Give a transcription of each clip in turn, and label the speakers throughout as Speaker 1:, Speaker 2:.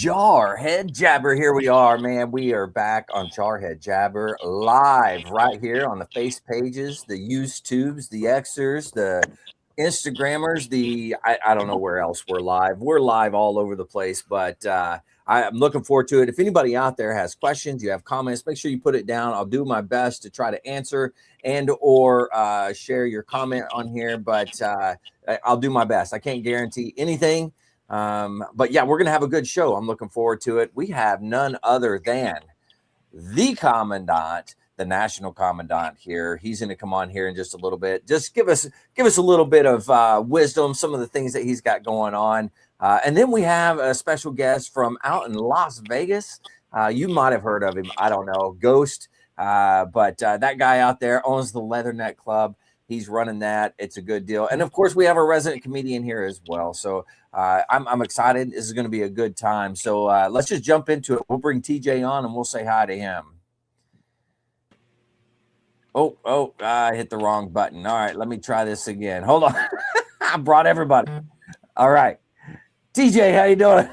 Speaker 1: Jarhead Jabber. Here we are, man. We are back on Jarhead Jabber live right here on the face pages, the YouTubes, the Xers, the Instagrammers, I don't know where else we're live. We're live all over the place, but I'm looking forward to it. If anybody out there has questions, you have comments, make sure you put it down. I'll do my best to try to answer and or share your comment on here, but I'll do my best. I can't guarantee anything. But yeah, we're going to have a good show. I'm looking forward to it. We have none other than the Commandant, the National Commandant here. He's going to come on here in just a little bit. Just give us a little bit of wisdom, some of the things that he's got going on. And then we have a special guest from out in Las Vegas. You might have heard of him. I don't know, Ghost. But that guy out there owns the Leatherneck Club. He's running that. It's a good deal. And of course, we have a resident comedian here as well. So I'm excited. This is going to be a good time. So let's just jump into it. We'll bring TJ on and we'll say hi to him. I hit the wrong button. All right, let me try this again. Hold on. I brought everybody. All right. TJ, how you doing?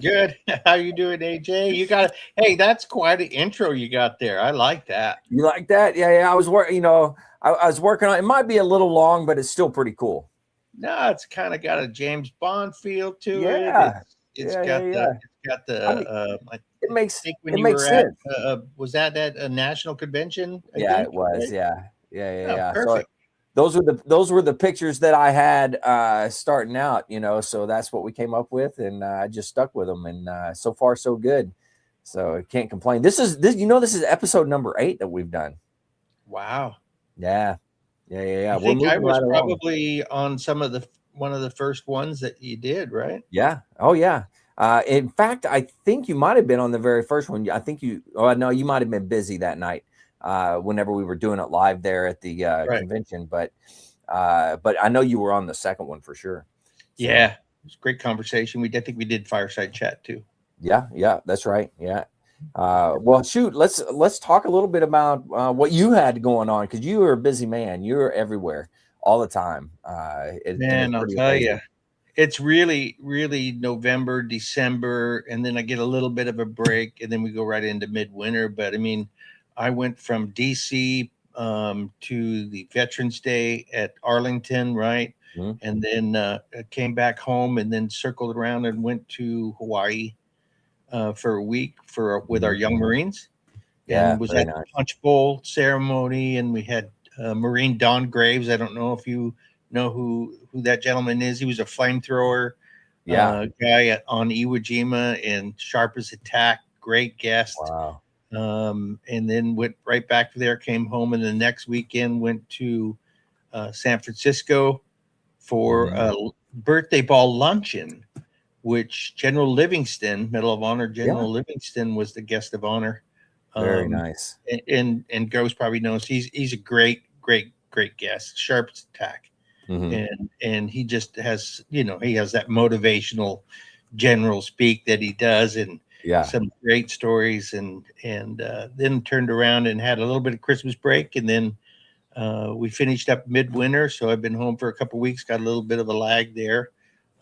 Speaker 2: Good. How you doing, AJ? You got hey, that's quite an intro you got there. I like that.
Speaker 1: You like that? Yeah. I was working, I was working on it. It might be a little long, but it's still pretty cool.
Speaker 2: No, it's kind of got a James Bond feel to
Speaker 1: it.
Speaker 2: It's got the
Speaker 1: it makes
Speaker 2: sense. Was that at a national convention?
Speaker 1: I think, it was. Right? Yeah.
Speaker 2: Perfect.
Speaker 1: So those were the pictures that I had starting out, so that's what we came up with, and I just stuck with them, and so far so good. So I can't complain. This is episode number 8 that we've done.
Speaker 2: Wow.
Speaker 1: Yeah.
Speaker 2: I think I was probably on one of the first ones that you did, right?
Speaker 1: Yeah. Oh yeah. In fact, I think you might have been on the very first one. I think you might have been busy that night. Whenever we were doing it live there at the convention, but I know you were on the second one for sure.
Speaker 2: So, yeah, it was a great conversation. I think we did fireside chat too.
Speaker 1: Yeah, that's right. Yeah. Well, shoot, let's talk a little bit about what you had going on, because you were a busy man. You were everywhere all the time.
Speaker 2: Man, I'll tell you, it's really, really November, December, and then I get a little bit of a break, and then we go right into midwinter. But I mean, I went from DC to the Veterans Day at Arlington, right?
Speaker 1: Mm-hmm.
Speaker 2: And then came back home and then circled around and went to Hawaii for a week with our young Marines.
Speaker 1: Yeah,
Speaker 2: and was at the Punch Bowl ceremony, and we had Marine Don Graves. I don't know if you know who that gentleman is. He was a flamethrower guy on Iwo Jima and Sharp as a Tack. Great guest.
Speaker 1: Wow.
Speaker 2: And then went right back there, came home, and the next weekend went to San Francisco for a birthday ball luncheon, which General Livingston, Medal of Honor General Livingston, was the guest of honor.
Speaker 1: Very nice.
Speaker 2: And Ghost probably knows he's a great guest, sharp as a tack.
Speaker 1: Mm-hmm.
Speaker 2: And he just has, he has that motivational general speak that he does, and some great stories, and then turned around and had a little bit of Christmas break, and then we finished up midwinter. So I've been home for a couple of weeks, got a little bit of a lag there.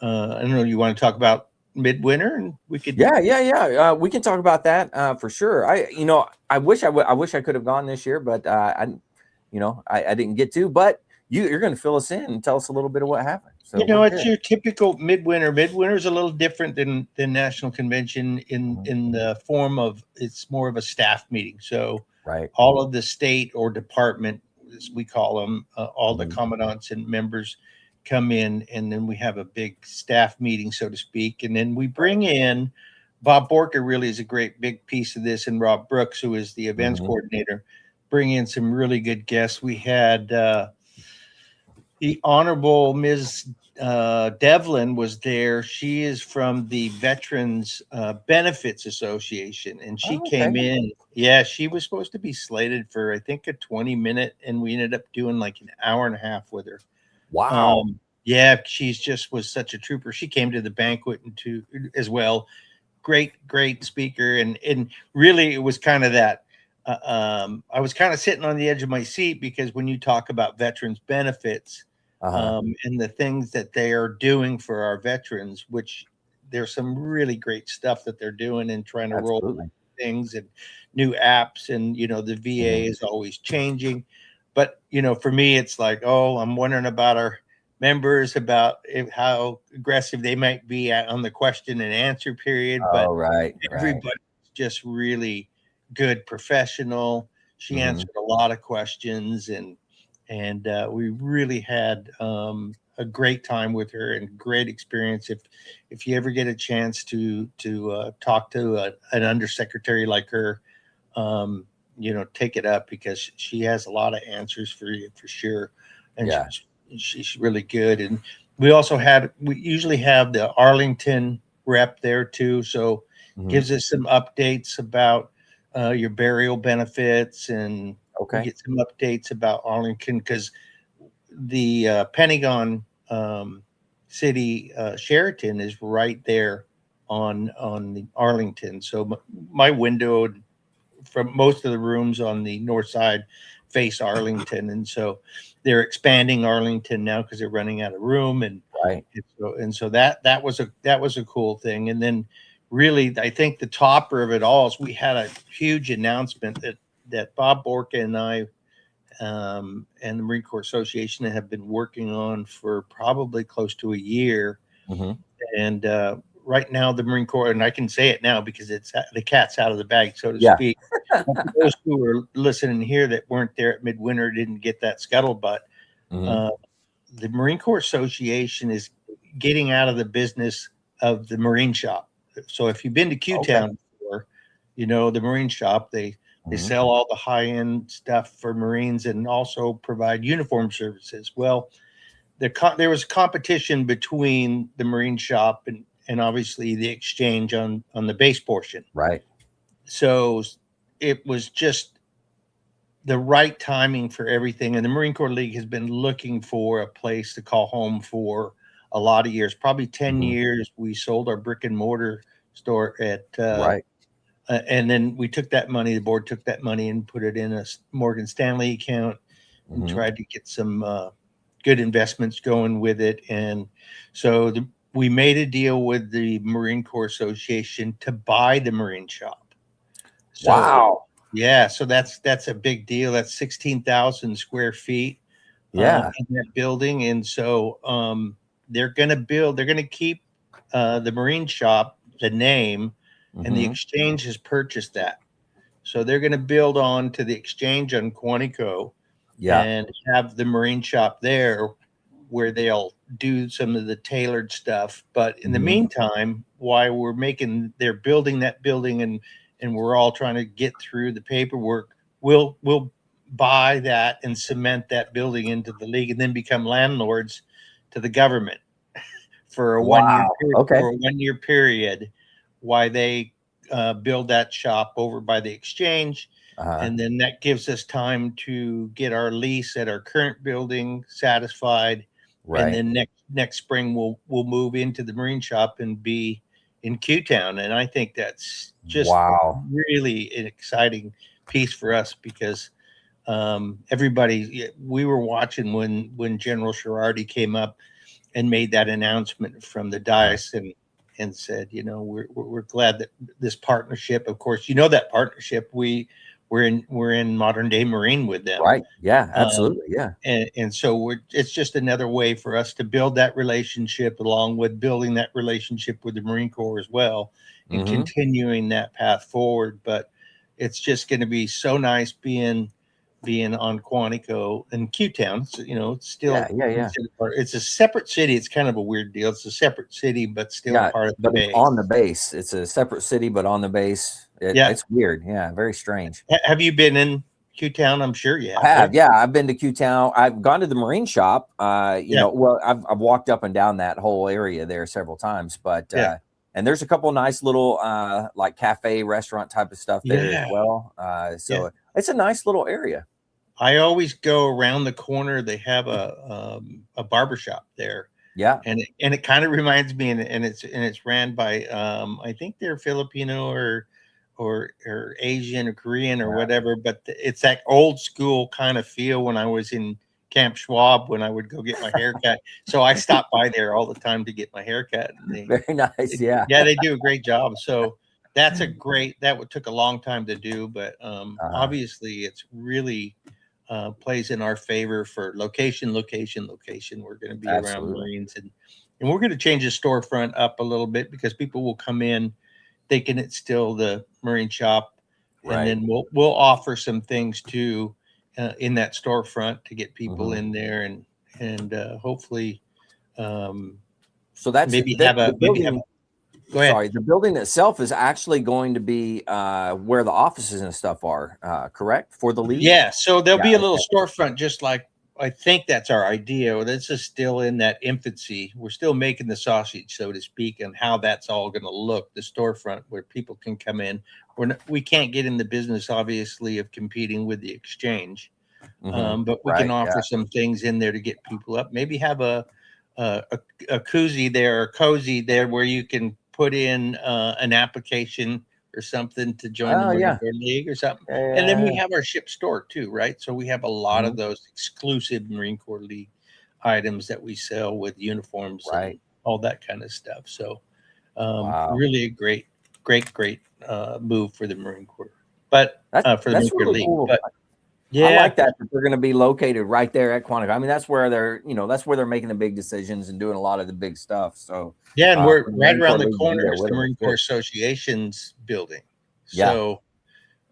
Speaker 2: I don't know, you want to talk about midwinter? And we could
Speaker 1: we can talk about that for sure. I wish I could have gone this year, but I didn't get to. But you're going to fill us in and tell us a little bit of what happened. So
Speaker 2: it's your typical midwinter. Midwinter is a little different than National Convention in the form of, it's more of a staff meeting. So all of the state or department, as we call them, all the commandants and members come in, and then we have a big staff meeting, so to speak. And then we bring in Bob Borker, really is a great big piece of this, and Rob Brooks, who is the events coordinator, bring in some really good guests. We had the Honorable Ms. Devlin was there. She is from the Veterans Benefits Association, and she came in. Yeah, she was supposed to be slated for, I think, a 20-minute, and we ended up doing like an hour and a half with her.
Speaker 1: Wow.
Speaker 2: She's just was such a trooper. She came to the banquet as well. Great speaker. And really, it was kind of that. I was kind of sitting on the edge of my seat, because when you talk about veterans benefits and the things that they are doing for our veterans, which there's some really great stuff that they're doing and trying to roll
Speaker 1: Absolutely.
Speaker 2: things and new apps, and the VA is always changing. But for me, it's like, oh, I'm wondering about our members, about how aggressive they might be on the question and answer period. But
Speaker 1: Oh, right.
Speaker 2: everybody's just really good professional. She answered a lot of questions, and we really had a great time with her and great experience. If you ever get a chance to talk to an undersecretary like her, take it up, because she has a lot of answers for you for sure, and she's really good. And we usually have the Arlington rep there too, so gives us some updates about your burial benefits, and we get some updates about Arlington, because the Pentagon City Sheraton is right there on the Arlington. So my window from most of the rooms on the north side face Arlington, and so they're expanding Arlington now because they're running out of room, and so that was a cool thing. And then really, I think the topper of it all is we had a huge announcement that Bob Borka and I and the Marine Corps Association have been working on for probably close to a year. And right now, the Marine Corps, and I can say it now because it's the cat's out of the bag, so to speak. For those who are listening here that weren't there at midwinter, didn't get that scuttlebutt. The Marine Corps Association is getting out of the business of the Marine shop. So if you've been to Q-Town before, the Marine shop, they sell all the high-end stuff for Marines and also provide uniform services. Well, there was competition between the Marine shop and obviously the exchange on the base portion.
Speaker 1: Right.
Speaker 2: So it was just the right timing for everything. And the Marine Corps League has been looking for a place to call home for a lot of years, probably 10 years. We sold our brick and mortar store at and then we took that money, the board took that money and put it in a Morgan Stanley account and tried to get some good investments going with it. And so we made a deal with the Marine Corps Association to buy the Marine shop. So,
Speaker 1: wow.
Speaker 2: Yeah. So that's a big deal. That's 16,000 square feet in that building. And so they're going to keep the Marine shop, the name, and the exchange has purchased that. So they're going to build on to the exchange on Quantico and have the Marine shop there where they'll do some of the tailored stuff. But in the meantime, while they're building that building and we're all trying to get through the paperwork, we'll buy that and cement that building into the league and then become landlords to the government for a 1 year period while they build that shop over by the exchange. And then that gives us time to get our lease at our current building satisfied. And then next spring we'll move into the Marine shop and be in Q-Town. And I think that's just really an exciting piece for us because we were watching when General Girardi came up and made that announcement from the dais and said, we're glad that this partnership, of course, that partnership, we're in modern day Marine with them.
Speaker 1: Right. Yeah, absolutely. Yeah.
Speaker 2: And so it's just another way for us to build that relationship along with building that relationship with the Marine Corps as well and continuing that path forward. But it's just going to be so nice being on Quantico and Q-Town. So, it's still it's a separate city. It's kind of a weird deal. It's a separate city, but still part of the base.
Speaker 1: It's on the base. It's a separate city, but on the base. It's weird. Yeah, very strange.
Speaker 2: Have you been in Q-Town? I'm sure you have.
Speaker 1: I have. Yeah, I've been to Q-Town. I've gone to the Marine shop. Well, I've walked up and down that whole area there several times, but and there's a couple nice little like cafe restaurant type of stuff there as well. So it's a nice little area.
Speaker 2: I always go around the corner. They have a barbershop there.
Speaker 1: Yeah.
Speaker 2: And it kind of reminds me, and it's ran by I think they're Filipino or Asian or Korean or whatever, but it's that old school kind of feel when I was in Camp Schwab when I would go get my haircut. So I stopped by there all the time to get my haircut. And
Speaker 1: very nice. Yeah.
Speaker 2: Yeah, they do a great job. So that took a long time to do, but obviously it's really plays in our favor for location. We're going to be around Marines, and we're going to change the storefront up a little bit because people will come in thinking it's still the Marine shop, and then we'll offer some things too in that storefront to get people in there, and hopefully
Speaker 1: so that's
Speaker 2: maybe have a Go ahead.
Speaker 1: Sorry, the building itself is actually going to be where the offices and stuff are, correct? For the league?
Speaker 2: Yeah, so there'll be a little storefront, just like I think that's our idea. This is still in that infancy. We're still making the sausage, so to speak, and how that's all going to look, the storefront where people can come in. We can't get in the business, obviously, of competing with the exchange, but we can offer some things in there to get people up. Maybe have a koozie there, or cozy there, where you can put in an application or something to join the Marine Corps League or something. And then we have our ship store too, right? So we have a lot of those exclusive Marine Corps League items that we sell with uniforms and all that kind of stuff. So really a great move for the Marine Corps. But for the Marine Corps League.
Speaker 1: Cool.
Speaker 2: But
Speaker 1: I like that they're going to be located right there at Quantico. I mean, that's where they're making the big decisions and doing a lot of the big stuff. So
Speaker 2: and we're right around the corner is the Marine Corps Association's building. So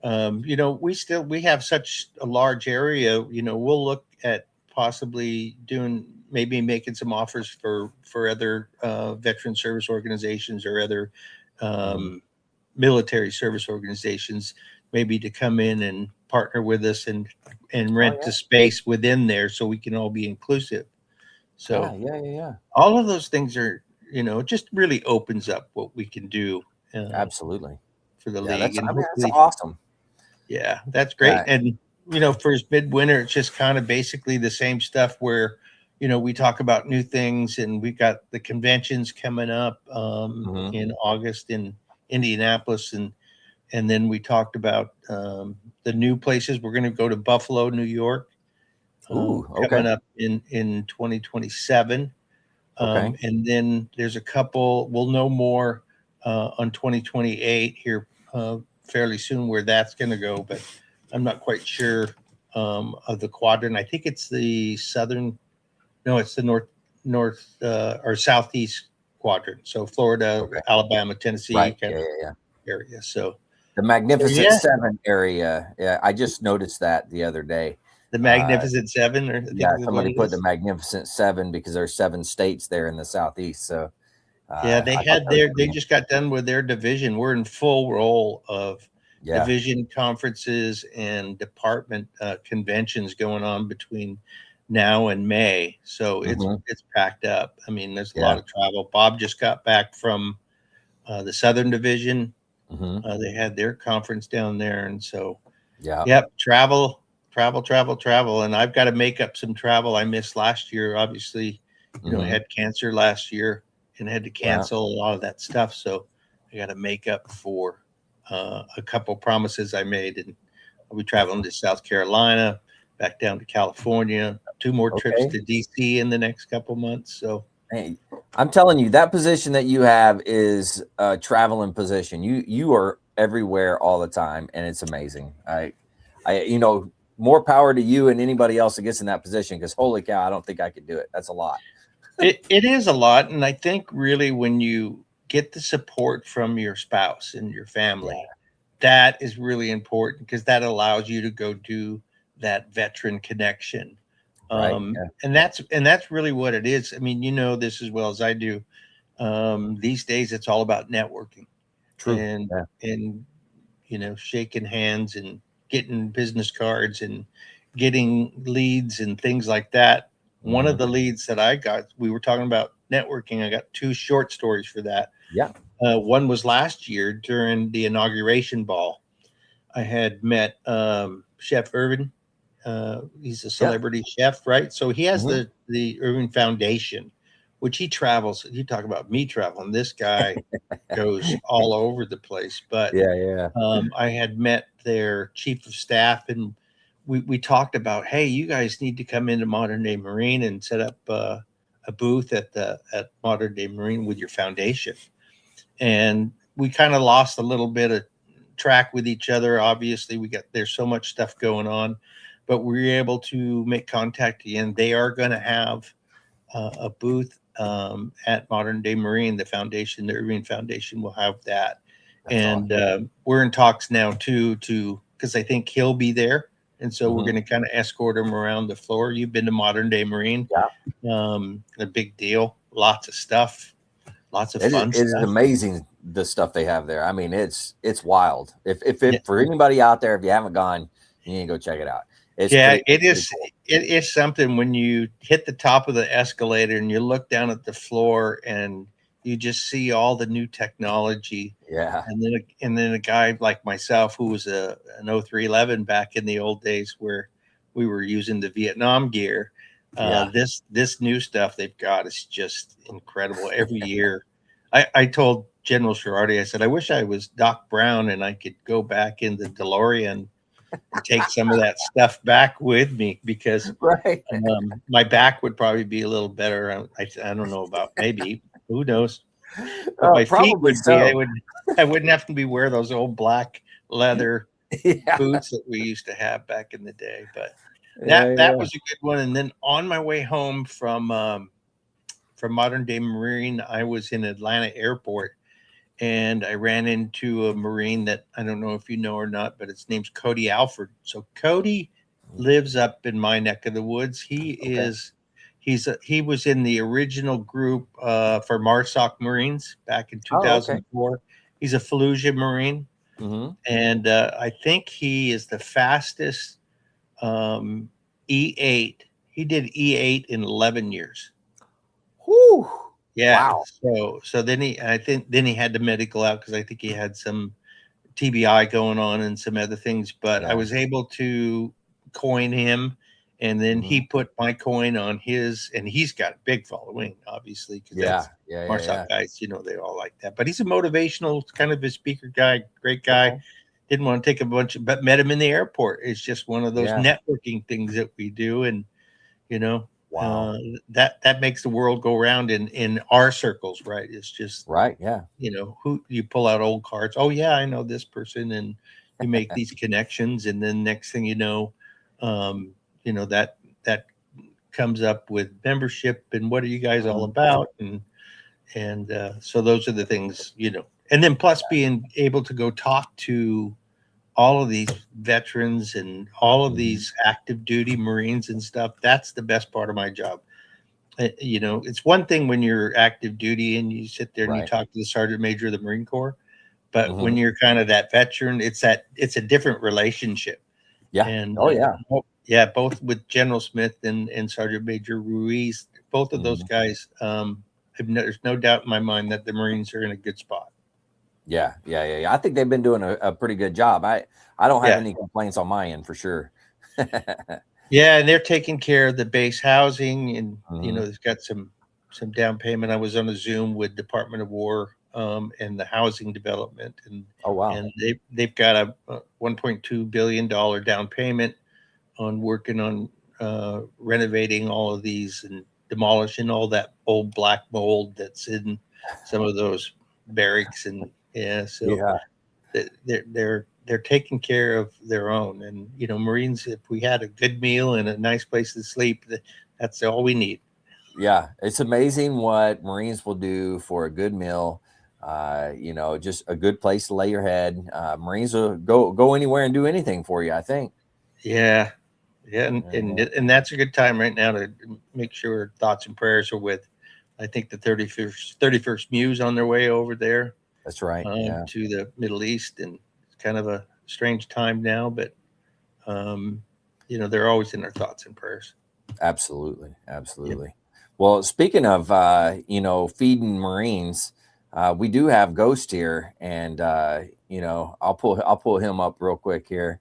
Speaker 2: we have such a large area. We'll look at possibly making some offers for other veteran service organizations or other military service organizations, maybe to come in and partner with us and rent the space within there so we can all be inclusive. So all of those things are, it just really opens up what we can do.
Speaker 1: Absolutely.
Speaker 2: For the league.
Speaker 1: That's awesome.
Speaker 2: Yeah, that's great. And, for midwinter, it's just kind of basically the same stuff where, we talk about new things, and we got the conventions coming up in August in Indianapolis, and then we talked about the new places. We're going to go to Buffalo, New York, coming up in 2027. And then there's a couple, we'll know more on 2028 here fairly soon where that's going to go, but I'm not quite sure of the quadrant. I think it's the it's the north or southeast quadrant. So Florida, Alabama, Tennessee area. So
Speaker 1: the Magnificent Seven area. Yeah, I just noticed that the other day.
Speaker 2: The Magnificent Seven, or
Speaker 1: somebody put the Magnificent Seven because there's 7 states there in the southeast. So
Speaker 2: they just got done with their division. We're in full roll of division conferences and department conventions going on between now and May. So it's packed up. I mean, there's a lot of travel. Bob just got back from the Southern Division. They had their conference down there, and so travel. And I've got to make up some travel I missed last year. Obviously, I had cancer last year and had to cancel a lot of that stuff. So I got to make up for a couple promises I made, and I'll be traveling to South Carolina, back down to California, 2 more trips to DC in the next couple months. So
Speaker 1: hey, I'm telling you, that position that you have is a traveling position. You are everywhere all the time, and it's amazing. I more power to you and anybody else that gets in that position, because holy cow, I don't think I could do it. That's a lot.
Speaker 2: It is a lot. And I think really when you get the support from your spouse and your family, that is really important, because that allows you to go do that veteran connection. And that's really what it is. I mean, this as well as I do. These days it's all about networking.
Speaker 1: True.
Speaker 2: And shaking hands and getting business cards and getting leads and things like that. One of the leads that I got, we were talking about networking. I got 2 short stories for that.
Speaker 1: Yeah.
Speaker 2: One was last year during the inauguration ball. I had met Chef Irvin. He's a celebrity chef, right? So he has the Irvin Foundation, which he travels. You talk about me traveling. This guy goes all over the place. But I had met their chief of staff, and we talked about, hey, you guys need to come into Modern Day Marine and set up a booth at Modern Day Marine with your foundation. And we kind of lost a little bit of track with each other. Obviously, there's so much stuff going on, but we were able to make contact again. They are going to have a booth at Modern Day Marine. The foundation, the Irving Foundation, will have that. That's and awesome. We're in talks now too, because I think he'll be there, and so we're going to kind of escort him around the floor. You've been to Modern Day Marine?
Speaker 1: Yeah.
Speaker 2: A big deal. Lots of stuff. Lots of fun stuff.
Speaker 1: It is amazing, the stuff they have there. I mean, it's wild. If for anybody out there, if you haven't gone, you need to go check it out.
Speaker 2: It is. Cool. It is something when you hit the top of the escalator and you look down at the floor and you just see all the new technology.
Speaker 1: Yeah.
Speaker 2: And then a guy like myself, who was an 0311 back in the old days where we were using the Vietnam gear. This new stuff they've got is just incredible every year. I told General Girardi, I said, I wish I was Doc Brown and I could go back in the DeLorean and take some of that stuff back with me, because my back would probably be a little better. I don't know about, maybe, who knows? But my feet would be. I wouldn't have to wear those old black leather boots that we used to have back in the day. But that was a good one. And then on my way home from Modern Day Marine, I was in Atlanta Airport, and I ran into a Marine that I don't know if you know or not, but his name's Cody Alford. So Cody lives up in my neck of the woods. He was in the original group for MARSOC Marines back in 2004. He's a Fallujah Marine. And I think he is the fastest E8. He did E8 in 11 years.
Speaker 1: Whew.
Speaker 2: Yeah. Wow. So then he had the medical out, because I think he had some TBI going on and some other things. But I was able to coin him, and then he put my coin on his, and he's got a big following, obviously, because MARSOC guys, they all like that. But he's a motivational kind of a speaker guy, great guy. Okay. Didn't want to take a bunch of, but met him in the airport. It's just one of those networking things that we do, and wow, that makes the world go round in our circles, right? It's just who you pull out old cards. Oh yeah, I know this person, and you make these connections, and then next thing you know, that comes up with membership and what are you guys all about, and so those are the things, and then plus being able to go talk to all of these veterans and all of these active duty Marines and stuff. That's the best part of my job. It's one thing when you're active duty and you sit there and you talk to the Sergeant Major of the Marine Corps, but when you're kind of that veteran, it's a different relationship.
Speaker 1: Yeah. And
Speaker 2: both with General Smith and Sergeant Major Ruiz, both of those guys, there's no doubt in my mind that the Marines are in a good spot.
Speaker 1: Yeah. I think they've been doing a pretty good job. I don't have any complaints on my end, for sure.
Speaker 2: And they're taking care of the base housing, and they've got some down payment. I was on a Zoom with Department of War and the housing development, and and they've got a $1.2 billion down payment on working on renovating all of these and demolishing all that old black mold that's in some of those barracks, and they're taking care of their own. And Marines, if we had a good meal and a nice place to sleep, that's all we need.
Speaker 1: Yeah, it's amazing what Marines will do for a good meal. Just a good place to lay your head. Marines will go anywhere and do anything for you, I think.
Speaker 2: And that's a good time right now to make sure thoughts and prayers are with, I think, the 31st Muse on their way over there.
Speaker 1: That's right.
Speaker 2: To the Middle East, and it's kind of a strange time now, but they're always in our thoughts and prayers.
Speaker 1: Absolutely. Well, speaking of feeding Marines, we do have Ghost here, and I'll pull him up real quick here.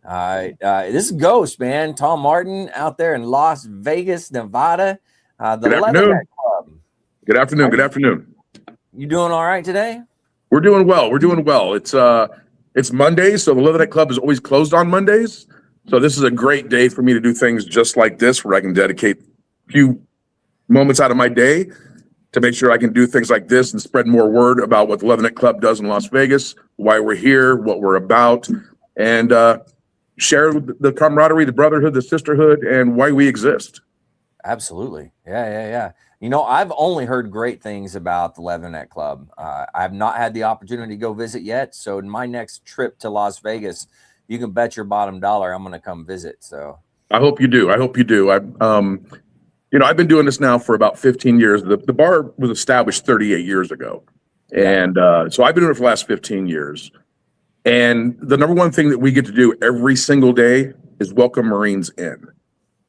Speaker 1: This is Ghost, man. Tom Martin out there in Las Vegas, Nevada. The Leatherneck Club.
Speaker 3: Good afternoon.
Speaker 1: You doing all right today?
Speaker 3: We're doing well. It's Monday, so the Leatherneck Club is always closed on Mondays. So this is a great day for me to do things just like this, where I can dedicate a few moments out of my day to make sure I can do things like this and spread more word about what the Leatherneck Club does in Las Vegas, why we're here, what we're about, and share the camaraderie, the brotherhood, the sisterhood, and why we exist.
Speaker 1: Absolutely. Yeah. You know, I've only heard great things about the Leatherneck Club. I've not had the opportunity to go visit yet. So in my next trip to Las Vegas, you can bet your bottom dollar I'm going to come visit. So
Speaker 3: I hope you do. I've been doing this now for about 15 years. The bar was established 38 years ago. And so I've been doing it for the last 15 years. And the number one thing that we get to do every single day is welcome Marines in.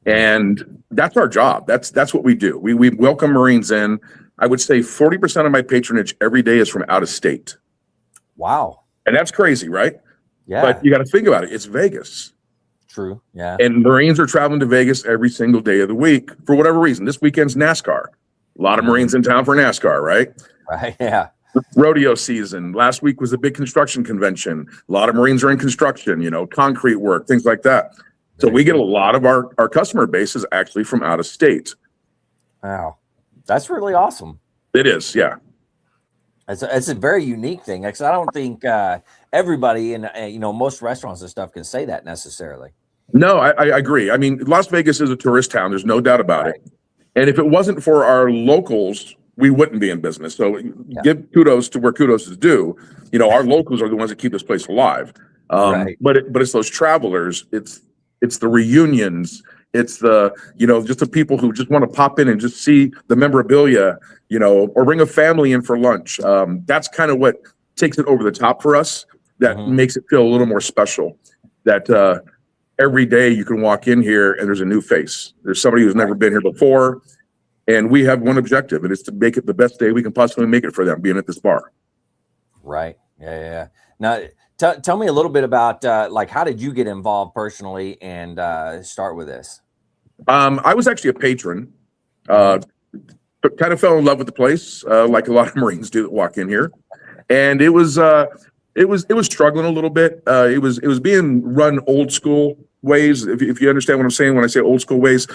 Speaker 3: And that's our job. That's what we do. We welcome Marines in. I would say 40% of my patronage every day is from out of state.
Speaker 1: Wow.
Speaker 3: And that's crazy, right?
Speaker 1: Yeah.
Speaker 3: But you got to think about it. It's Vegas.
Speaker 1: True. Yeah.
Speaker 3: And Marines are traveling to Vegas every single day of the week for whatever reason. This weekend's NASCAR. A lot of Marines in town for NASCAR, right?
Speaker 1: Right. Yeah.
Speaker 3: Rodeo season. Last week was a big construction convention. A lot of Marines are in construction, concrete work, things like that. So we get a lot of our customer base is actually from out of state.
Speaker 1: Wow. That's really awesome.
Speaker 3: It is. Yeah.
Speaker 1: It's a very unique thing. Because I don't think everybody in, most restaurants and stuff can say that necessarily.
Speaker 3: No, I agree. I mean, Las Vegas is a tourist town. There's no doubt about it. And if it wasn't for our locals, we wouldn't be in business. So give kudos to where kudos is due. Our locals are the ones that keep this place alive. But it's those travelers. It's the reunions. It's the, just the people who just want to pop in and just see the memorabilia, or bring a family in for lunch. That's kind of what takes it over the top for us. That makes it feel a little more special. That every day you can walk in here and there's a new face. There's somebody who's never been here before. And we have one objective, and it's to make it the best day we can possibly make it for them being at this bar.
Speaker 1: Right. Yeah. Now, tell me a little bit about how did you get involved personally and start with this?
Speaker 3: I was actually a patron. But kind of fell in love with the place, like a lot of Marines do that walk in here, and it was struggling a little bit. It was being run old school ways. If you understand what I'm saying when I say old school ways,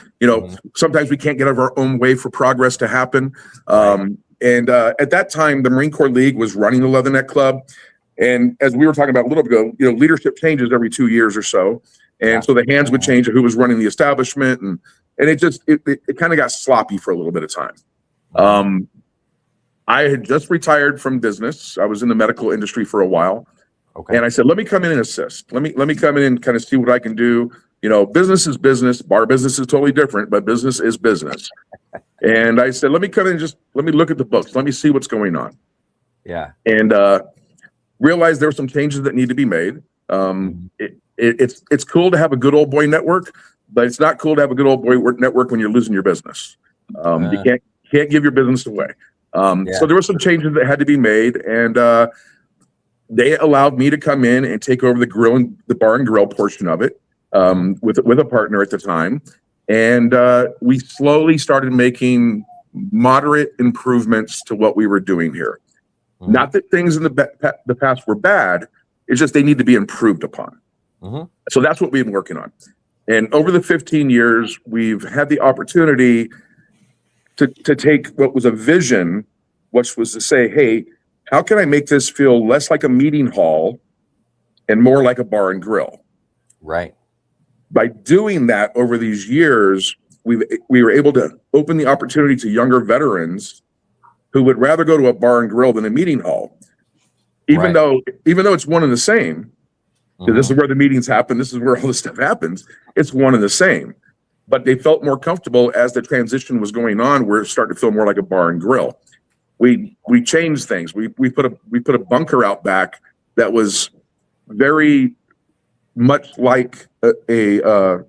Speaker 3: sometimes we can't get out of our own way for progress to happen. And at that time, the Marine Corps League was running the Leatherneck Club. And as we were talking about a little bit ago, leadership changes every 2 years or so. And so the hands would change of who was running the establishment. And it kind of got sloppy for a little bit of time. I had just retired from business. I was in the medical industry for a while. Okay. And I said, let me come in and assist. Let me come in and kind of see what I can do. Business is business. Bar business is totally different, but business is business. And I said, let me come in and just let me look at the books. Let me see what's going on.
Speaker 1: Yeah.
Speaker 3: And realized there were some changes that need to be made. It's cool to have a good old boy network, but it's not cool to have a good old boy network when you're losing your business. You can't give your business away. So there were some changes that had to be made, and they allowed me to come in and take over the bar and grill portion of it with a partner at the time. And we slowly started making moderate improvements to what we were doing here. Not that things in the past were bad. It's just they need to be improved upon. So that's what we've been working on. And over the 15 years, we've had the opportunity to take what was a vision, which was to say, hey, how can I make this feel less like a meeting hall and more like a bar and grill?
Speaker 1: Right.
Speaker 3: By doing that over these years, we were able to open the opportunity to younger veterans who would rather go to a bar and grill than a meeting hall, even though it's one and the same. This is where the meetings happen. This is where all this stuff happens. It's one and the same, but they felt more comfortable as the transition was going on. We're starting to feel more like a bar and grill. We changed things. We put a bunker out back that was very much like a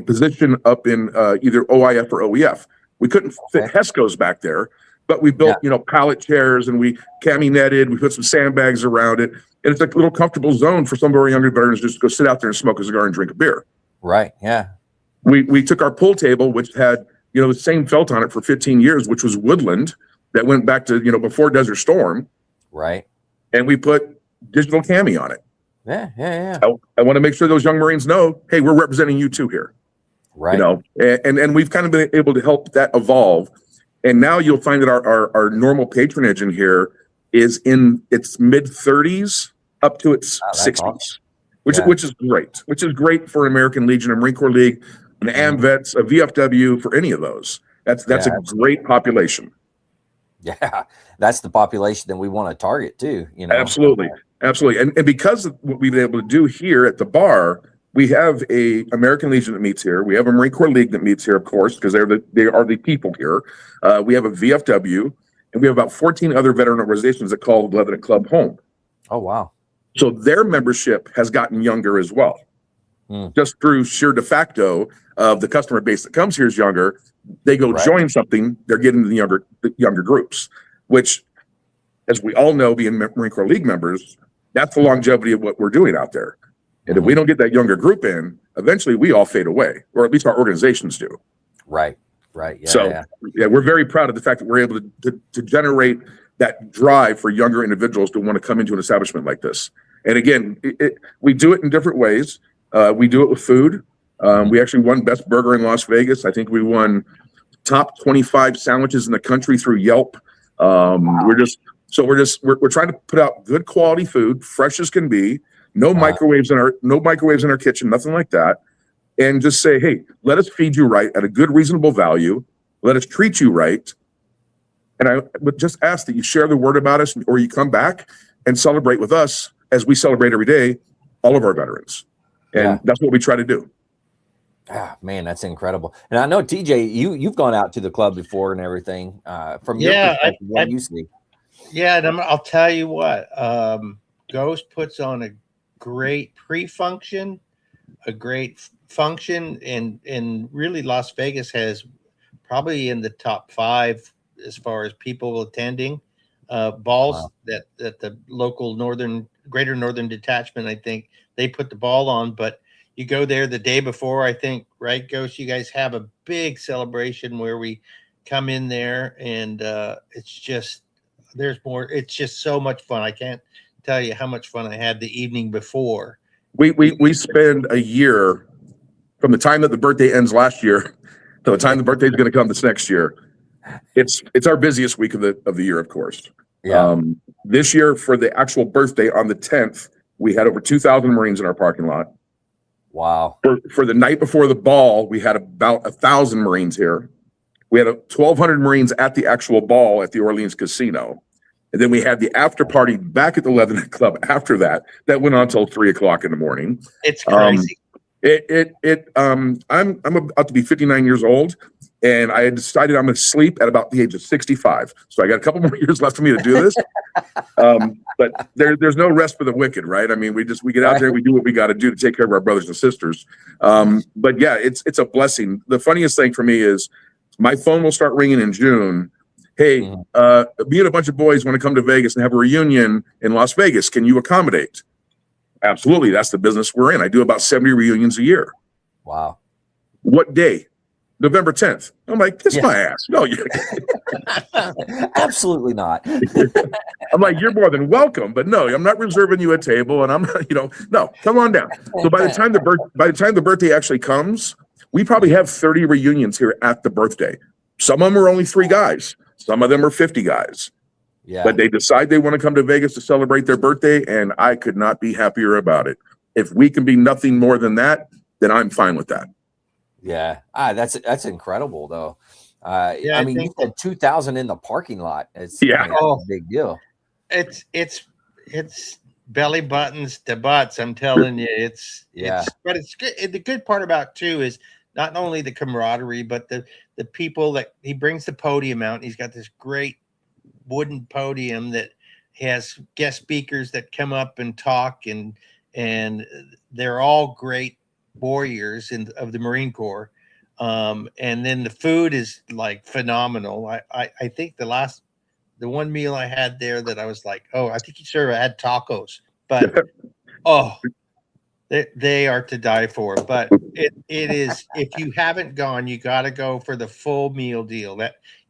Speaker 3: position up in either OIF or OEF. We couldn't fit HESCOs back there, but we built pallet chairs and we cami netted. We put some sandbags around it, and it's like a little comfortable zone for some of our younger veterans just to go sit out there and smoke a cigar and drink a beer.
Speaker 1: Right. Yeah.
Speaker 3: We took our pool table, which had the same felt on it for 15 years, which was woodland that went back to before Desert Storm.
Speaker 1: Right.
Speaker 3: And we put digital cami on it.
Speaker 1: Yeah.
Speaker 3: I want to make sure those young Marines know, hey, we're representing you too here.
Speaker 1: Right.
Speaker 3: And we've kind of been able to help that evolve. And now you'll find that our normal patronage in here is in its mid 30s up to its 60s, awesome. which is great for American Legion, a Marine Corps League, an AMVETS, a VFW, for any of those. That's a great population.
Speaker 1: Yeah, that's the population that we want to target too.
Speaker 3: Absolutely. And because of what we've been able to do here at the bar, we have a American Legion that meets here. We have a Marine Corps League that meets here, of course, because they are the people here. We have a VFW, and we have about 14 other veteran organizations that call the Leatherneck Club home.
Speaker 1: Oh, wow.
Speaker 3: So their membership has gotten younger as well. Just through sheer de facto of the customer base that comes here is younger. They go join something, they're getting the younger groups, which, as we all know, being Marine Corps League members, that's the longevity of what we're doing out there. And if we don't get that younger group in, eventually we all fade away, or at least our organizations do.
Speaker 1: Right.
Speaker 3: Yeah, we're very proud of the fact that we're able to generate that drive for younger individuals to want to come into an establishment like this. And again, we do it in different ways. We do it with food. We actually won Best Burger in Las Vegas. I think we won top 25 sandwiches in the country through Yelp. We're trying to put out good quality food, fresh as can be. No microwaves in our kitchen, nothing like that. And just say, hey, let us feed you right at a good, reasonable value. Let us treat you right. And I would just ask that you share the word about us, or you come back and celebrate with us as we celebrate every day, all of our veterans. And that's what we try to do.
Speaker 1: Ah, man, that's incredible. And I know, TJ, you've gone out to the club before and everything. From your perspective, what do you see?
Speaker 2: Yeah, and I'll tell you what. Ghost puts on a great pre-function, a great function, and really Las Vegas has probably in the top 5 as far as people attending balls that the local Greater Northern Detachment, I think they put the ball on. But you go there the day before, I think, right, Ghost? You guys have a big celebration where we come in there, and it's just it's just so much fun. I can't tell you how much fun I had the evening before.
Speaker 3: We spend a year from the time that the birthday ends last year to the time the birthday is going to come this next year. It's our busiest week of the year, of course. This year, for the actual birthday on the 10th, we had over 2,000 Marines in our parking lot.
Speaker 1: Wow.
Speaker 3: For the night before the ball, we had about 1,000 Marines here. We had 1,200 Marines at the actual ball at the Orleans Casino. And then we had the after party back at the Leatherneck Club after that. That went on until 3 o'clock in the morning.
Speaker 2: It's crazy.
Speaker 3: I'm about to be 59 years old, and I had decided I'm going to sleep at about the age of 65. So I got a couple more years left for me to do this. But there's no rest for the wicked, right? I mean, we get out there, we do what we got to do to take care of our brothers and sisters. But yeah, it's a blessing. The funniest thing for me is my phone will start ringing in June. Hey, me and a bunch of boys want to come to Vegas and have a reunion in Las Vegas. Can you accommodate? Absolutely. That's the business we're in. I do about 70 reunions a year.
Speaker 1: Wow.
Speaker 3: What day? November 10th. I'm like, kiss my ass. No,
Speaker 1: absolutely not.
Speaker 3: I'm like, you're more than welcome, but no, I'm not reserving you a table, and I'm not, no, come on down. So by the time the birthday actually comes, we probably have 30 reunions here at the birthday. Some of them are only 3 guys. Some of them are 50 guys.
Speaker 1: Yeah.
Speaker 3: But they decide they want to come to Vegas to celebrate their birthday, and I could not be happier about it. If we can be nothing more than that, then I'm fine with that.
Speaker 1: Yeah. That's incredible, though. I mean, you said 2,000 in the parking lot. It's a big deal.
Speaker 2: It's belly buttons to butts. I'm telling you, but it's good. The good part about too is not only the camaraderie, but the people that he brings the podium out. He's got this great wooden podium that has guest speakers that come up and talk, and they're all great warriors of the Marine Corps. And then the food is like phenomenal. I think the one meal I had there that I was like, oh, I think I had tacos, but they are to die for. But it is, if you haven't gone, you got to go for the full meal deal.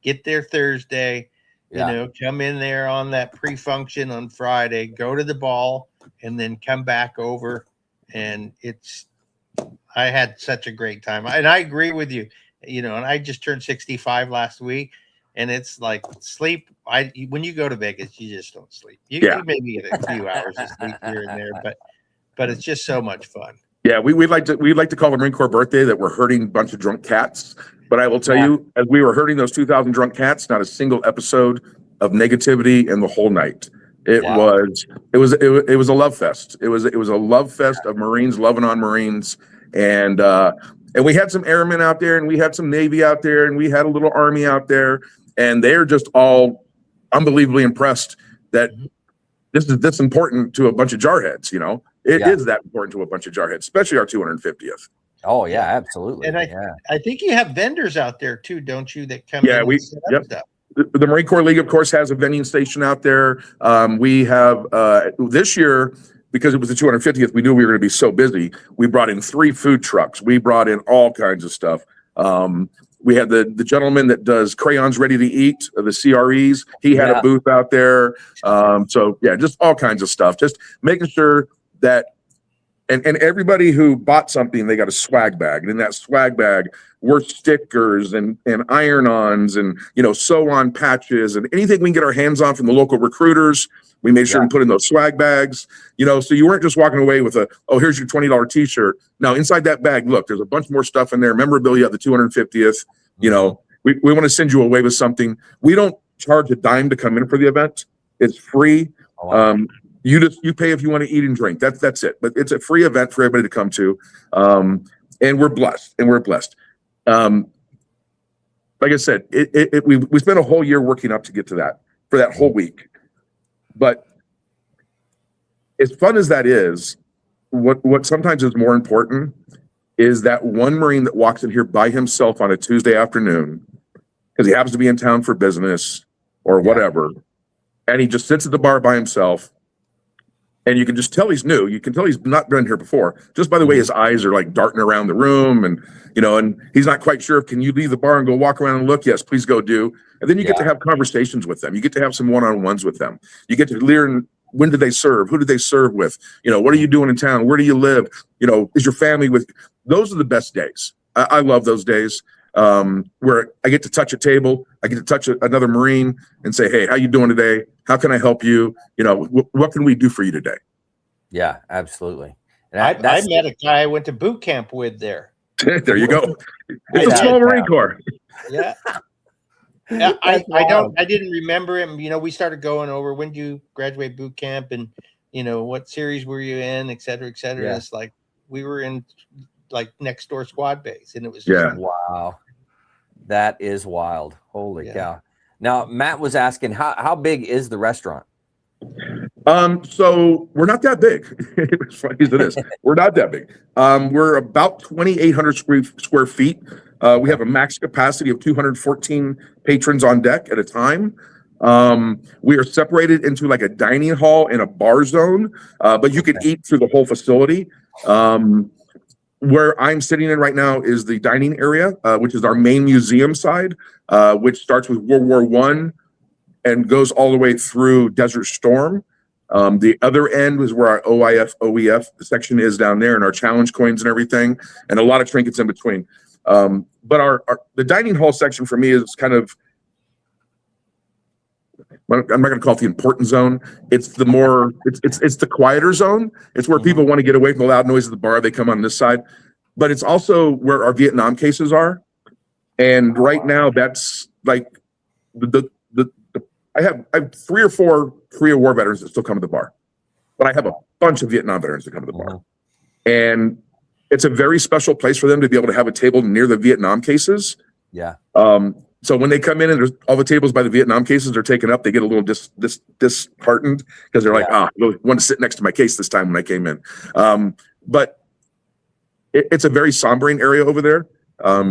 Speaker 2: Get there Thursday, come in there on that pre-function on Friday, go to the ball, and then come back over, and I had such a great time. And I agree with you, and I just turned 65 last week, and it's like sleep. When you go to Vegas, you just don't sleep. You maybe get a few hours of sleep here and there, but it's just so much fun.
Speaker 3: Yeah, we'd like to call the Marine Corps birthday that we're herding a bunch of drunk cats. But I will tell you, as we were herding those 2,000 drunk cats, not a single episode of negativity in the whole night. It was a love fest. It was a love fest of Marines loving on Marines, and we had some airmen out there, and we had some Navy out there, and we had a little Army out there, and they're just all unbelievably impressed that this is this important to a bunch of jarheads. It is that important to a bunch of jarheads, especially our 250th.
Speaker 1: Oh yeah, absolutely.
Speaker 2: And I think you have vendors out there too, don't you? That come in and set up stuff.
Speaker 3: The Marine Corps League, of course, has a vending station out there. We have this year, because it was the 250th, we knew we were going to be so busy. We brought in 3 food trucks. We brought in all kinds of stuff. We had the gentleman that does crayons ready to eat, the CREs. He had a booth out there. So yeah, just all kinds of stuff. Just making sure that, and everybody who bought something, they got a swag bag. And in that swag bag were stickers and iron-ons and, sew-on patches and anything we can get our hands on from the local recruiters. We made sure to put in those swag bags, so you weren't just walking away with here's your $20 t-shirt. Now, inside that bag, look, there's a bunch more stuff in there. Memorabilia at the 250th. We want to send you away with something. We don't charge a dime to come in for the event. It's free. Oh, wow. You pay if you want to eat and drink. That's it. But it's a free event for everybody to come to. And we're blessed. Like I said, we spent a whole year working up to get to that for that whole week. But as fun as that is, what sometimes is more important is that one Marine that walks in here by himself on a Tuesday afternoon because he happens to be in town for business or whatever, and he just sits at the bar by himself. And you can just tell he's new. You can tell he's not been here before, just by the way his eyes are like darting around the room, and and he's not quite sure. Can you leave the bar and go walk around and look? Yes, please go do. And then you get to have conversations with them. You get to have some one-on-ones with them. You get to learn, when did they serve? Who did they serve with? What are you doing in town? Where do you live? Is your family with? Those are the best days. I love those days where I get to touch a table. I get to touch another Marine and say, hey, how you doing today? How can I help you? What can we do for you today?
Speaker 1: Yeah, absolutely.
Speaker 2: I met a guy I went to boot camp with there.
Speaker 3: There you go. It's a small Marine Corps.
Speaker 2: Yeah. I didn't remember him. We started going over, when did you graduate boot camp, and what series were you in, et cetera, et cetera. It's like we were in like next door squad base, and it was just
Speaker 1: wow. That is wild. Holy cow. Now, Matt was asking, how big is the restaurant?
Speaker 3: So we're not that big. As funny as it is, we're not that big. We're about 2,800 square feet. We have a max capacity of 214 patrons on deck at a time. We are separated into like a dining hall and a bar zone, but you can eat through the whole facility. Where I'm sitting in right now is the dining area, which is our main museum side, which starts with World War I and goes all the way through Desert Storm. The other end is where our OIF, OEF section is down there, and our challenge coins and everything, and a lot of trinkets in between. But the dining hall section for me is kind of, I'm not going to call it the important zone. It's the more, it's the quieter zone. It's where people want to get away from the loud noise of the bar. They come on this side, but it's also where our Vietnam cases are. And right now, that's like I have 3 or 4 Korea War veterans that still come to the bar, but I have a bunch of Vietnam veterans that come to the bar, and it's a very special place for them to be able to have a table near the Vietnam cases. Yeah. So when they come in and there's all the tables by the Vietnam cases are taken up, they get a little disheartened because they're like, I really want to sit next to my case this time when I came in. But it's a very sombering area over there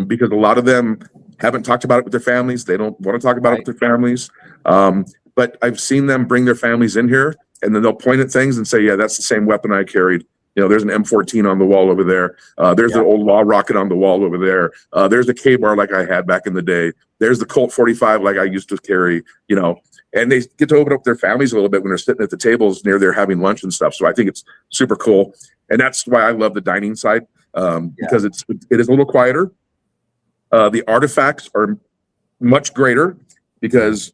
Speaker 3: because a lot of them haven't talked about it with their families. They don't want to talk about it with their families. But I've seen them bring their families in here, and then they'll point at things and say, yeah, that's the same weapon I carried, there's an M14 on the wall over there. There's an old law rocket on the wall over there. There's a K-bar like I had back in the day. There's the Colt 45 like I used to carry, and they get to open up their families a little bit when they're sitting at the tables near there having lunch and stuff. So I think it's super cool. And that's why I love the dining side, because it is a little quieter. The artifacts are much greater, because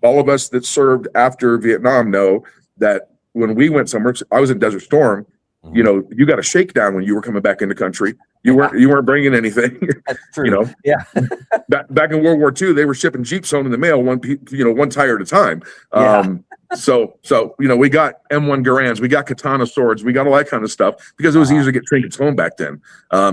Speaker 3: all of us that served after Vietnam know that when we went somewhere, I was in Desert Storm, you got a shakedown when you were coming back into country. You weren't bringing anything.
Speaker 1: That's true.
Speaker 3: Back in World War II, they were shipping Jeeps home in the mail, one tire at a time. So we got M1 Garands, we got katana swords, we got all that kind of stuff, because it was easier to get trinkets home back then.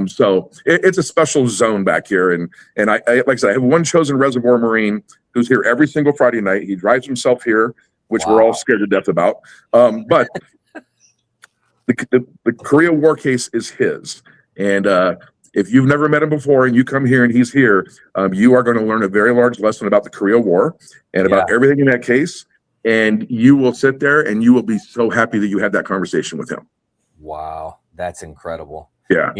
Speaker 3: So it's a special zone back here, and I like I said, I have one chosen Reservoir Marine who's here every single Friday night. He drives himself here, which we're all scared to death about. But the Korea War case is his, and if you've never met him before and you come here and he's here, you are going to learn a very large lesson about the Korea War and about everything in that case. And you will sit there and you will be so happy that you had that conversation with him.
Speaker 1: Wow, that's incredible.
Speaker 3: Yeah.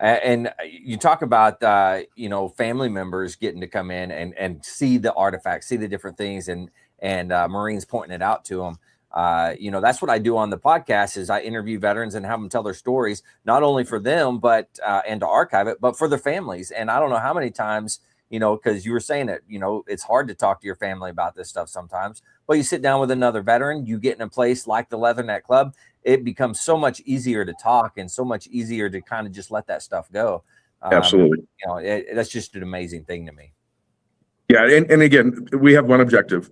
Speaker 1: And you talk about, family members getting to come in and see the artifacts, see the different things, and Marines pointing it out to them. That's what I do on the podcast, is I interview veterans and have them tell their stories, not only for them, but and to archive it, but for their families. And I don't know how many times, because you were saying it, it's hard to talk to your family about this stuff sometimes, but you sit down with another veteran, you get in a place like the Leatherneck Club, it becomes so much easier to talk and so much easier to kind of just let that stuff go.
Speaker 3: Absolutely.
Speaker 1: That's just an amazing thing to me.
Speaker 3: Yeah. And again, we have one objective: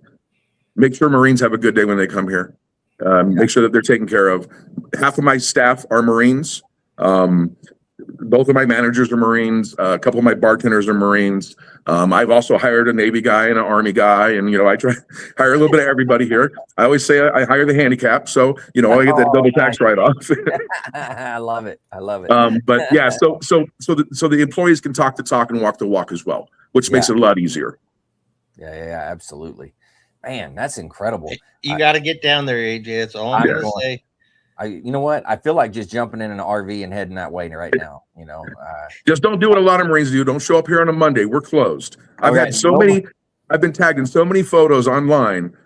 Speaker 3: make sure Marines have a good day when they come here. Make sure that they're taken care of. Half of my staff are Marines. Both of my managers are Marines. A couple of my bartenders are Marines. I've also hired a Navy guy and an Army guy, and I try to hire a little bit of everybody here. I always say I hire the handicap, so I get that double tax write-off.
Speaker 1: I love it.
Speaker 3: But yeah, so the employees can talk the talk and walk the walk as well, which makes it a lot easier.
Speaker 1: Yeah, absolutely. Man, that's incredible.
Speaker 2: You got to get down there, AJ. That's all I'm going to say.
Speaker 1: You know what? I feel like just jumping in an RV and heading that way right now.
Speaker 3: Just don't do what a lot of Marines do. Don't show up here on a Monday. We're closed. I've been tagged in so many photos online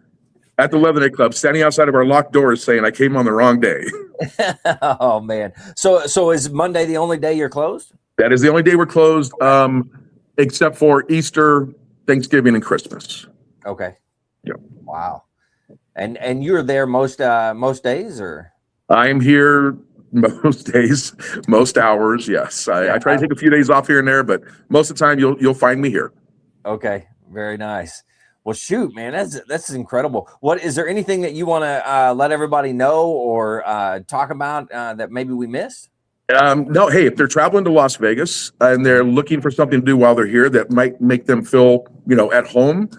Speaker 3: at the Leatherneck Club, standing outside of our locked doors saying I came on the wrong day.
Speaker 1: Oh man. So is Monday the only day you're closed?
Speaker 3: That is the only day we're closed, except for Easter, Thanksgiving, and Christmas.
Speaker 1: Okay.
Speaker 3: Yep.
Speaker 1: Wow. And you're there most days, or?
Speaker 3: I am here most days, most hours. Yes, I try to take a few days off here and there, but most of the time you'll find me here.
Speaker 1: Okay, very nice. Well, shoot, man, that's incredible. What is there anything that you want to let everybody know or talk about that maybe we missed?
Speaker 3: No. Hey, if they're traveling to Las Vegas and they're looking for something to do while they're here that might make them feel at home,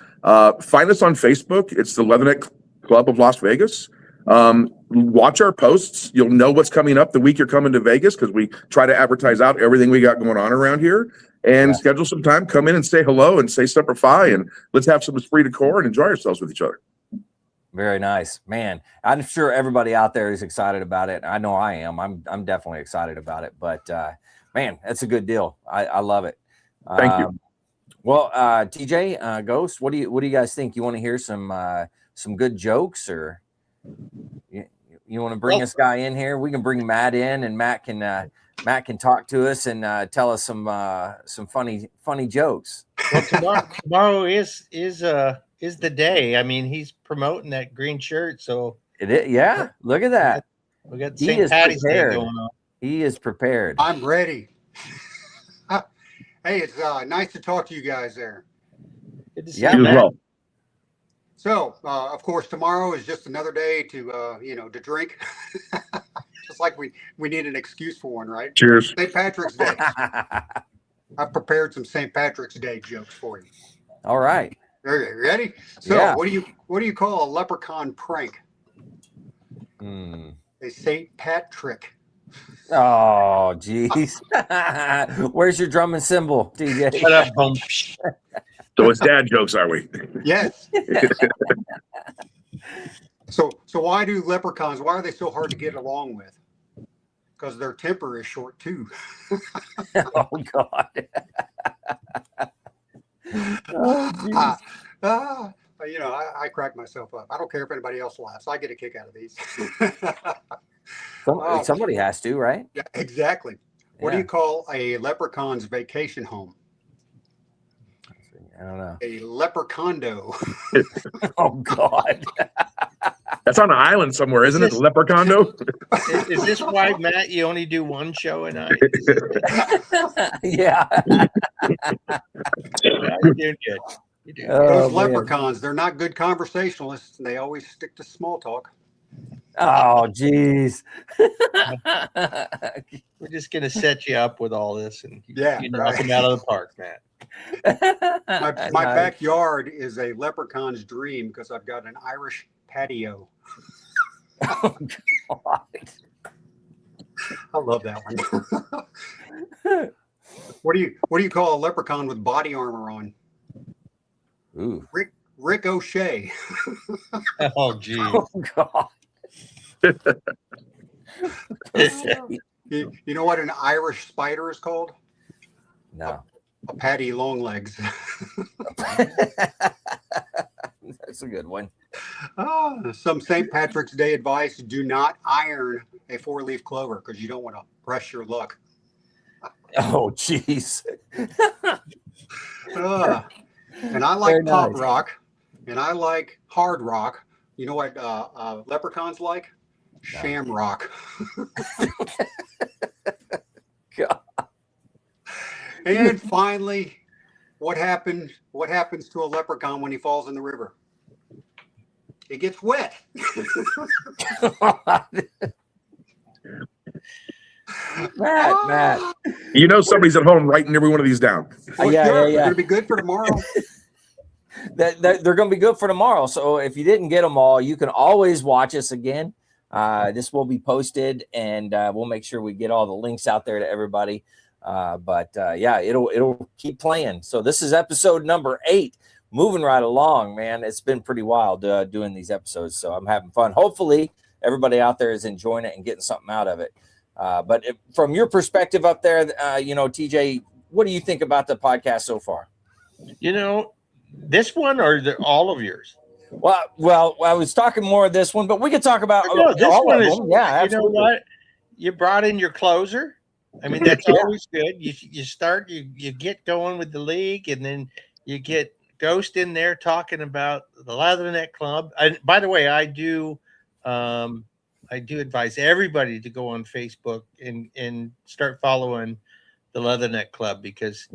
Speaker 3: find us on Facebook. It's the Leatherneck Club of Las Vegas. Watch our posts. You'll know what's coming up the week you're coming to Vegas, because we try to advertise out everything we got going on around here, and schedule some time, come in and say hello and say Semper Fi, and let's have some esprit de corps and enjoy ourselves with each other.
Speaker 1: Very nice, man. I'm sure everybody out there is excited about it. I know I am. I'm definitely excited about it, but man, that's a good deal. I love it.
Speaker 3: Thank you.
Speaker 1: Well, TJ, Ghost, what do you guys think? You want to hear some good jokes, or you want to bring this guy in here? We can bring Matt in, and Matt can talk to us and tell us some funny jokes.
Speaker 2: Well, tomorrow is the day. I mean, he's promoting that green shirt, so
Speaker 1: it is. Yeah, look at that.
Speaker 2: We got St. Patty's Day going on.
Speaker 1: He is prepared.
Speaker 4: I'm ready. Hey, it's nice to talk to you guys there.
Speaker 2: Good to see
Speaker 3: you as well.
Speaker 4: So, of course, tomorrow is just another day to to drink. Just like we need an excuse for one, right?
Speaker 3: Cheers.
Speaker 4: St. Patrick's Day. I've prepared some St. Patrick's Day jokes for you.
Speaker 1: All right.
Speaker 4: Okay, ready? So, what do you call a leprechaun prank? A St. Patrick.
Speaker 1: Oh, geez. Where's your drum and cymbal, TJ?
Speaker 2: Shut up, boom.
Speaker 3: So it's dad jokes, are we?
Speaker 4: Yes. So why do leprechauns? Why are they so hard to get along with? because their temper is short too.
Speaker 1: Oh God. Oh,
Speaker 4: I crack myself up. I don't care if anybody else laughs. I get a kick out of these.
Speaker 1: Somebody has to, right?
Speaker 4: Yeah, exactly. What do you call a leprechaun's vacation home?
Speaker 1: I don't know.
Speaker 4: A leprechondo.
Speaker 1: Oh God.
Speaker 3: That's on an island somewhere, isn't it? The Leprechondo.
Speaker 2: Is this why, Matt, you only do one show a night?
Speaker 1: Yeah.
Speaker 2: You're doing good. You're doing good.
Speaker 4: Those
Speaker 1: man.
Speaker 4: leprechauns, they're not good conversationalists. They always stick to small talk.
Speaker 1: Oh, geez.
Speaker 2: We're just going to set you up with all this, and you knock
Speaker 4: right.
Speaker 2: them out of the park, Matt.
Speaker 4: My backyard is a leprechaun's dream because I've got an Irish patio.
Speaker 1: Oh, God.
Speaker 4: I love that one. What do you call a leprechaun with body armor on?
Speaker 1: Ooh.
Speaker 4: Rick O'Shea.
Speaker 2: Oh, geez.
Speaker 1: Oh, God.
Speaker 4: You know what an Irish spider is called?
Speaker 1: No.
Speaker 4: A patty long legs.
Speaker 1: That's a good one.
Speaker 4: Some St. Patrick's Day advice: do not iron a 4-leaf clover because you don't want to press your luck.
Speaker 1: Oh, jeez.
Speaker 4: And I like
Speaker 1: Very
Speaker 4: pop
Speaker 1: nice.
Speaker 4: rock, and I like hard rock. You know what leprechauns like? Shamrock.
Speaker 1: God.
Speaker 4: And finally, what happens to a leprechaun when he falls in the river? It gets wet.
Speaker 1: Matt.
Speaker 3: You know somebody's at home writing every one of these down.
Speaker 4: Well,
Speaker 1: Yeah.
Speaker 4: They're going to be good for tomorrow.
Speaker 1: They're going to be good for tomorrow. So if you didn't get them all, you can always watch us again. This will be posted, and we'll make sure we get all the links out there to everybody. It'll keep playing. So this is episode number 8, moving right along, man. It's been pretty wild doing these episodes, so I'm having fun. Hopefully everybody out there is enjoying it and getting something out of it. From your perspective up there, TJ, what do you think about the podcast so far?
Speaker 2: This one or all of yours?
Speaker 1: Well, I was talking more of this one, but we could talk about
Speaker 2: this
Speaker 1: all
Speaker 2: one
Speaker 1: of
Speaker 2: is.
Speaker 1: them. Yeah, absolutely.
Speaker 2: You know what? You brought in your closer. I mean, that's always good. You start, you get going with the league, and then you get Ghost in there talking about the Leatherneck Club. By the way, I do advise everybody to go on Facebook and start following the Leatherneck Club because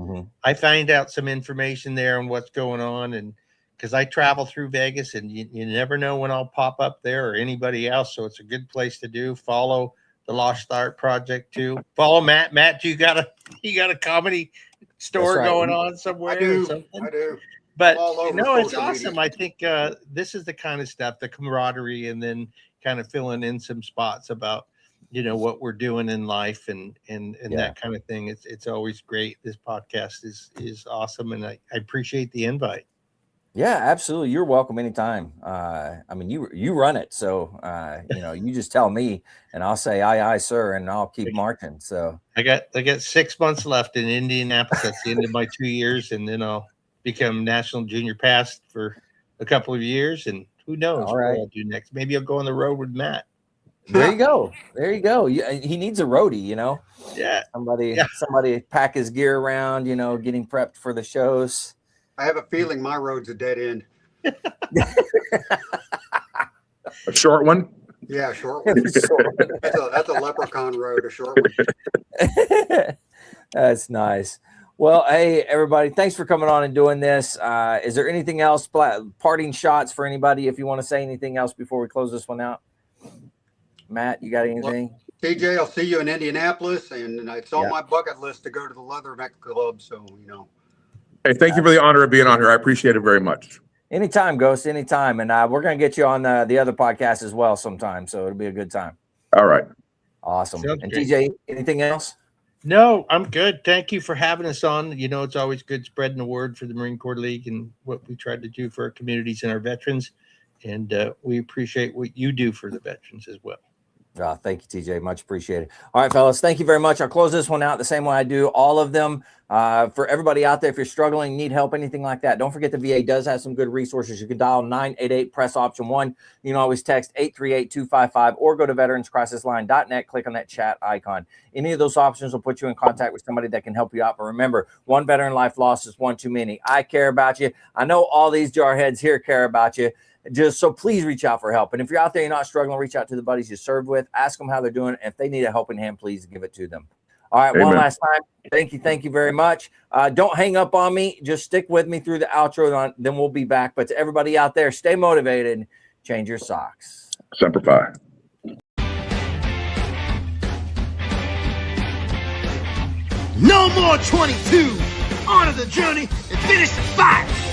Speaker 2: I find out some information there on what's going on, and because I travel through Vegas, and you never know when I'll pop up there or anybody else. So it's a good place to do. Follow the Lost Art Project too. Follow Matt. Matt, you got a comedy store going on somewhere?
Speaker 4: I do.
Speaker 2: Or something?
Speaker 4: I do.
Speaker 2: But it's
Speaker 4: social
Speaker 2: awesome.
Speaker 4: media.
Speaker 2: I think this is the kind of stuff, the camaraderie, and then kind of filling in some spots about what we're doing in life and that kind of thing. It's always great. This podcast is awesome, and I appreciate the invite.
Speaker 1: Yeah, absolutely. You're welcome anytime. I mean, you run it, so you just tell me, and I'll say aye, sir, and I'll keep marching. So
Speaker 2: I got 6 months left in Indianapolis. That's the end of my 2 years, and then I'll become national junior pass for a couple of years, and who knows what I'll do next. Maybe I'll go on the road with Matt.
Speaker 1: There you go. He needs a roadie,
Speaker 2: Yeah.
Speaker 1: Somebody pack his gear around, getting prepped for the shows.
Speaker 4: I have a feeling my road's a dead end.
Speaker 3: A short one?
Speaker 4: Yeah, a short one. That's a leprechaun road, a short one.
Speaker 1: That's nice. Well, hey, everybody, thanks for coming on and doing this. Is there anything else, parting shots for anybody, if you want to say anything else before we close this one out? Matt, you got anything?
Speaker 4: Well, TJ, I'll see you in Indianapolis, and it's on my bucket list to go to the Leatherneck Club, so,
Speaker 3: Hey, thank you for the honor of being on here. I appreciate it very much.
Speaker 1: Anytime, Ghost, anytime. And we're going to get you on the other podcast as well sometime, so it'll be a good time.
Speaker 3: All right.
Speaker 1: Awesome.
Speaker 2: Sounds
Speaker 1: and
Speaker 2: great.
Speaker 1: TJ, anything else?
Speaker 2: No, I'm good. Thank you for having us on. It's always good spreading the word for the Marine Corps League and what we try to do for our communities and our veterans. And we appreciate what you do for the veterans as well.
Speaker 1: Thank you, TJ. Much appreciated. All right, fellas. Thank you very much. I'll close this one out the same way I do all of them. For everybody out there, if you're struggling, need help, anything like that, don't forget the VA does have some good resources. You can dial 988, press option 1. You can always text 838-255 or go to veteranscrisisline.net, click on that chat icon. Any of those options will put you in contact with somebody that can help you out. But remember, one veteran life lost is one too many. I care about you. I know all these jarheads here care about you. Just so please reach out for help. And if you're out there, you're not struggling, reach out to the buddies you serve with, ask them how they're doing. If they need a helping hand, please give it to them. All right. Amen. One last time. Thank you. Thank you very much. Don't hang up on me. Just stick with me through the outro. Then we'll be back. But to everybody out there, stay motivated. Change your socks.
Speaker 3: Semper Fi.
Speaker 5: No more 22. Honor the journey and finish the fight.